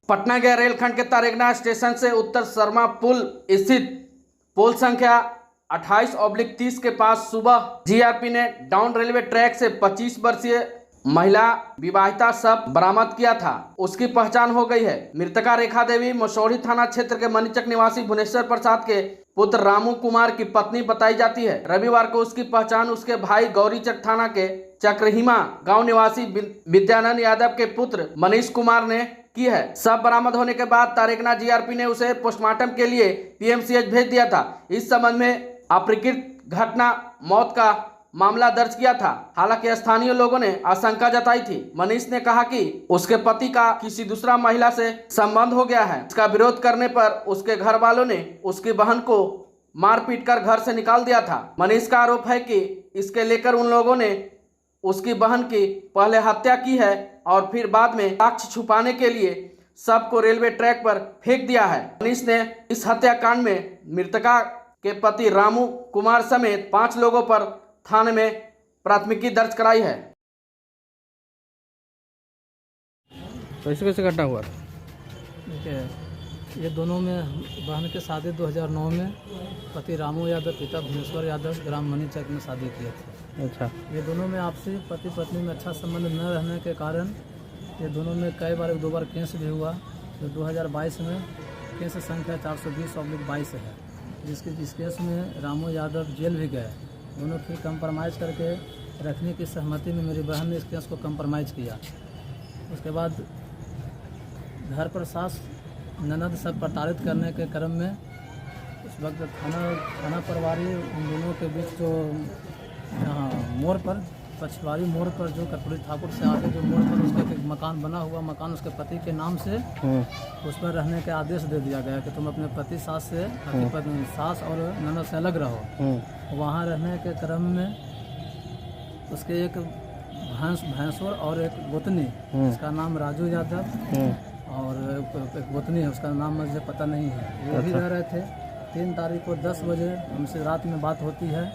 पटना गया रेलखंड के तारेगना स्टेशन से उत्तर शर्मा पुल स्थित पोल संख्या 28/30 के पास सुबह जीआरपी ने डाउन रेलवे ट्रैक से 25 वर्षीय महिला विवाहिता शव बरामद किया था। उसकी पहचान हो गई है। मृतका रेखा देवी मसौढ़ी थाना क्षेत्र के मनीचक निवासी भुवनेश्वर प्रसाद के पुत्र रामू कुमार की पत्नी बताई जाती है। रविवार को उसकी पहचान उसके भाई गौरीचक थाना के चक्रहीमा गांव निवासी विद्यानंद यादव के पुत्र मनीष कुमार ने की है। शव बरामद होने के बाद तारेगना जीआरपी ने उसे पोस्टमार्टम के लिए पीएमसीएच भेज दिया था। इस संबंध में अपरिकृत घटना मौत का मामला दर्ज किया था। हालांकि स्थानीय लोगों ने आशंका जताई थी। मनीष ने कहा कि उसके पति का किसी दूसरा महिला से संबंध हो गया है। इसका विरोध करने पर उसके घर वालों ने उसकी बहन को मारपीट कर घर से निकाल दिया था। मनीष का आरोप है कि इसके लेकर उन लोगों ने उसकी बहन की पहले हत्या की है और फिर बाद में साक्ष्य छुपाने के लिए शव को रेलवे ट्रैक पर फेंक दिया है। मनीष ने इस हत्याकांड में मृतका के पति रामू कुमार समेत 5 लोगों पर थाने में प्राथमिकी दर्ज कराई है। कैसे कैसे घटना हुआ? देखिए, ये दोनों में बहन के शादी 2009 में पति रामू यादव पिता भुवनेश्वर यादव ग्राम मनीचक में शादी किए थे। अच्छा। ये दोनों में आपसी पति पत्नी में अच्छा संबंध न रहने के कारण ये दोनों में कई बार 2 बार केस भी हुआ। जो 2022 में केस संख्या 420/22 है, जिस केस में रामू यादव जेल भी गए। दोनों फिर कंप्रोमाइज़ करके रखने की सहमति में मेरी बहन ने इस केस को कंप्रोमाइज़ किया। उसके बाद घर पर सास ननद सब प्रताड़ित करने के क्रम में उस वक्त थाना प्रभारी उन दोनों के बीच जो यहाँ मोड़ पर पछवाड़ी मोड़ पर जो कर्पूरी ठाकुर से आगे जो मोड़ पर उसका एक मकान बना हुआ मकान उसके पति के नाम से उस पर रहने के आदेश दे दिया गया कि तुम अपने पति सास से सास और ननद से अलग रहो। वहाँ रहने के क्रम में उसके एक भैंसुर और एक गोतनी, उसका नाम राजू यादव और एक गोतनी है, उसका नाम मुझे पता नहीं है, वो भी रह रहे थे। 3 तारीख को 10 बजे हमसे रात में बात होती है।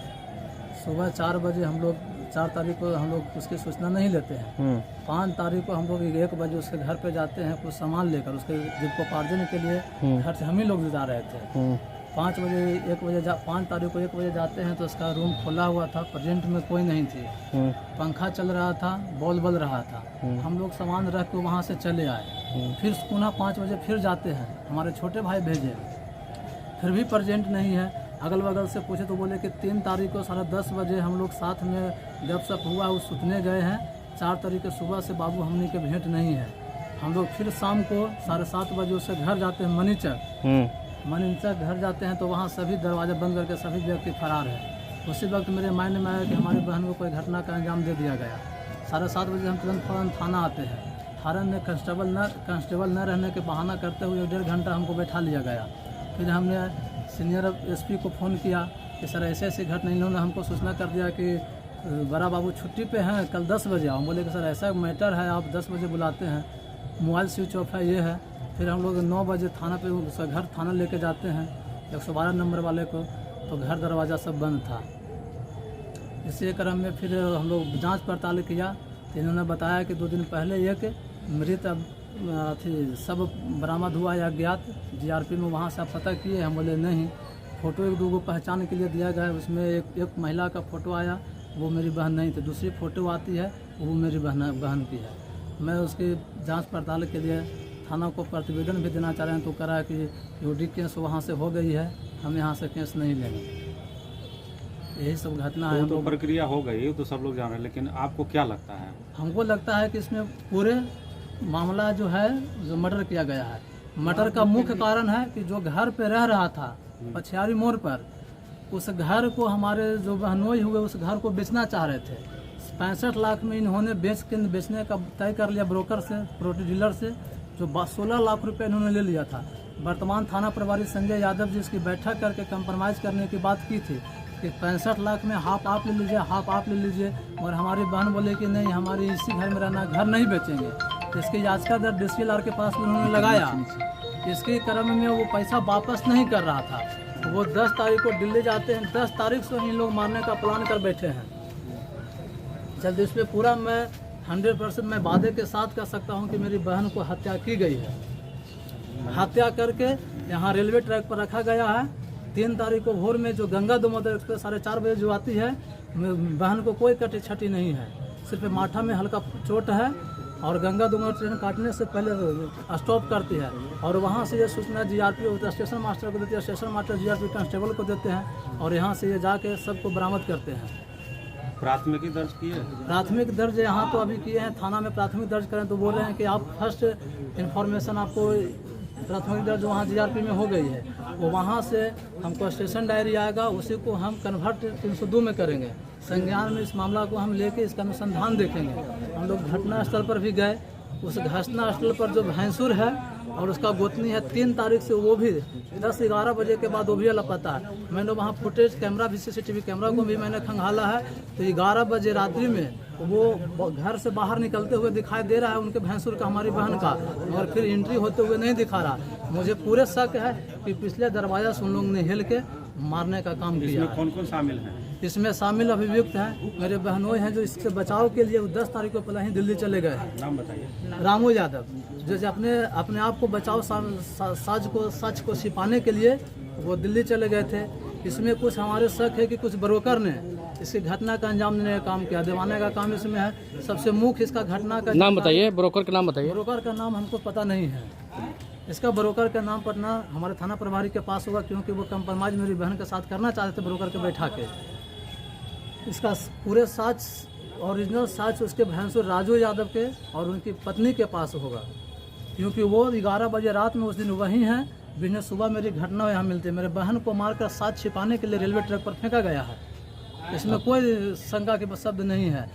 सुबह 4 बजे हम लोग 4 तारीख को हम लोग उसकी सूचना नहीं लेते हैं। 5 तारीख को हम लोग 1 बजे उसके घर पे जाते हैं कुछ सामान लेकर, उसके जीविकोपार्जन के लिए घर से हम ही लोग जा रहे थे। 5 तारीख को 1 बजे जाते हैं तो उसका रूम खोला हुआ था, प्रेजेंट में कोई नहीं थी, पंखा चल रहा था, बॉल बल रहा था। हम लोग सामान रख के वहाँ से चले आए। फिर पुनः 5 बजे फिर जाते हैं, हमारे छोटे भाई भेजे, फिर भी प्रेजेंट नहीं है। अगल बगल से पूछे तो बोले कि 3 तारीख को 10:30 बजे हम लोग साथ में गपशप हुआ, वो सुतने गए हैं। 4 तारीख के सुबह से बाबू हमने के भेंट नहीं है। हम लोग फिर शाम को 7:30 बजे उससे घर जाते हैं मनीचक घर जाते हैं तो वहाँ सभी दरवाजे बंद करके सभी व्यक्ति फरार है। उसी वक्त मेरे माइंड में आया कि हमारी बहन को कोई घटना का अंजाम दे दिया गया। 7:30 बजे हम तुरंत फौरन थाना आते हैं। थाना में कांस्टेबल न रहने के बहाना करते हुए 1.5 घंटा हमको बैठा लिया गया। फिर हमने सीनियर एसपी को फ़ोन किया कि सर ऐसे ऐसी घटना, इन्होंने हमको सूचना कर दिया कि बड़ा बाबू छुट्टी पे हैं, कल 10 बजे आओ। हम बोले कि सर ऐसा मैटर है, आप 10 बजे बुलाते हैं, मोबाइल स्विच ऑफ है, ये है। फिर हम लोग 9 बजे थाना पे उसका घर थाना लेके जाते हैं 112 नंबर वाले को, तो घर दरवाज़ा सब बंद था। इसी क्रम में फिर हम लोग जांच पड़ताल किया तो इन्होंने बताया कि 2 दिन पहले एक मृत सब बरामद हुआ या ज्ञात जीआरपी में, वहाँ से आप पता किए? हम बोले नहीं। फ़ोटो 1-2 को पहचान के लिए दिया गया है, उसमें एक महिला का फ़ोटो आया, वो मेरी बहन नहीं थी। दूसरी फ़ोटो आती है वो मेरी बहन की है। मैं उसकी जांच पड़ताल के लिए थाना को प्रतिवेदन भी देना चाह रहे हैं तो करा कि यूडी केस वहाँ से हो गई है, हम यहाँ से केस नहीं लेंगे। यही सब घटना है। तो प्रक्रिया हो गई तो सब लोग जान रहे हैं, लेकिन आपको क्या लगता है? हमको लगता है कि इसमें पूरे मामला जो है जो मर्डर किया गया है। मर्डर का मुख्य कारण है कि जो घर पे रह रहा था पछियारी मोड़ पर, उस घर को हमारे जो बहनोई हुए उस घर को बेचना चाह रहे थे। 65 लाख में इन्होंने बेचने का तय कर लिया ब्रोकर से, प्रॉपर्टी डीलर से, जो 16 लाख रुपए इन्होंने ले लिया था। वर्तमान थाना प्रभारी संजय यादव जी इसकी बैठक करके कंप्रोमाइज़ करने की बात की थी कि 65 लाख में हाफ आप ले लीजिए, हाफ आप ले लीजिए। और हमारी बहन बोले कि नहीं, हमारी इसी घर में रहना, घर नहीं बेचेंगे। इसकी याचिका दर DCLR के पास उन्होंने लगाया। इसके क्रम में वो पैसा वापस नहीं कर रहा था। वो 10 तारीख को दिल्ली जाते हैं, 10 तारीख से ही लोग मारने का प्लान कर बैठे हैं। जल्द इस पर पूरा मैं 100% मैं वादे के साथ कह सकता हूं कि मेरी बहन को हत्या की गई है। हत्या करके यहाँ रेलवे ट्रैक पर रखा गया है। 3 तारीख को भोर में जो गंगा दामोदर एक्सप्रेस 4:30 बजे जो आती है, बहन को कोई कटी छटी नहीं है, सिर्फ माथा में हल्का चोट है और गंगा दामोदर ट्रेन काटने से पहले स्टॉप करती है और वहाँ से ये सूचना जीआरपी स्टेशन मास्टर को देती है, स्टेशन मास्टर जीआरपी कांस्टेबल को देते हैं और यहाँ से ये जाके सबको बरामद करते हैं। प्राथमिकी दर्ज की है? प्राथमिक दर्ज यहाँ तो अभी किए हैं, थाना में प्राथमिक दर्ज करें तो बोल रहे हैं कि आप फर्स्ट इन्फॉर्मेशन आपको प्राथमिक दर्ज वहाँ जीआरपी में हो गई है, वो वहाँ से हमको स्टेशन डायरी आएगा, उसी को हम कन्वर्ट 302 में करेंगे। संज्ञान में इस मामला को हम लेके इसका अनुसंधान देखेंगे। हम लोग घटनास्थल पर भी गए, उस घटनास्थल पर जो भैंसुर है और उसका गोतनी है 3 तारीख से वो भी 10-11 बजे के बाद वो भी लापता है। मैंने वहाँ फुटेज कैमरा भी CCTV कैमरा को भी मैंने खंगाला है, तो 11 बजे रात्रि में वो घर से बाहर निकलते हुए दिखाई दे रहा है उनके भैंसुर का, हमारी बहन का, और फिर एंट्री होते हुए नहीं दिखा रहा। मुझे पूरे शक है कि पिछले दरवाजा से उन लोगों ने हिल के मारने का काम किया। इसमें कौन कौन शामिल है? इसमें शामिल अभियुक्त हैं, मेरे बहनोई हैं जो इससे बचाव के लिए 10 तारीख को पहले ही दिल्ली चले गए हैं। नाम बताइए। रामू यादव, जैसे अपने आप को बचाव सच को छिपाने के लिए वो दिल्ली चले गए थे। इसमें कुछ हमारे शक है कि कुछ ब्रोकर ने इसकी घटना का अंजाम देने का काम किया, दिवाने का काम इसमें है। सबसे मुख्य इसका घटना का नाम बताइए, ब्रोकर का नाम बताइए। ब्रोकर का नाम हमको पता नहीं है। इसका ब्रोकर का नाम पटना हमारे थाना प्रभारी के पास होगा, क्योंकि वो कंप्रोमाइज मेरी बहन के साथ करना चाहते थे ब्रोकर के बैठा के। इसका पूरे साक्ष्य ओरिजिनल साक्ष्य उसके भैंसुर राजू यादव के और उनकी पत्नी के पास होगा, क्योंकि वो 11 बजे रात में उस दिन वहीं हैं। बिजनेस सुबह मेरी घटना यहाँ मिलती है, मेरे बहन को मारकर साथ छिपाने के लिए रेलवे ट्रैक पर फेंका गया है। इसमें कोई शंका के शब्द नहीं है।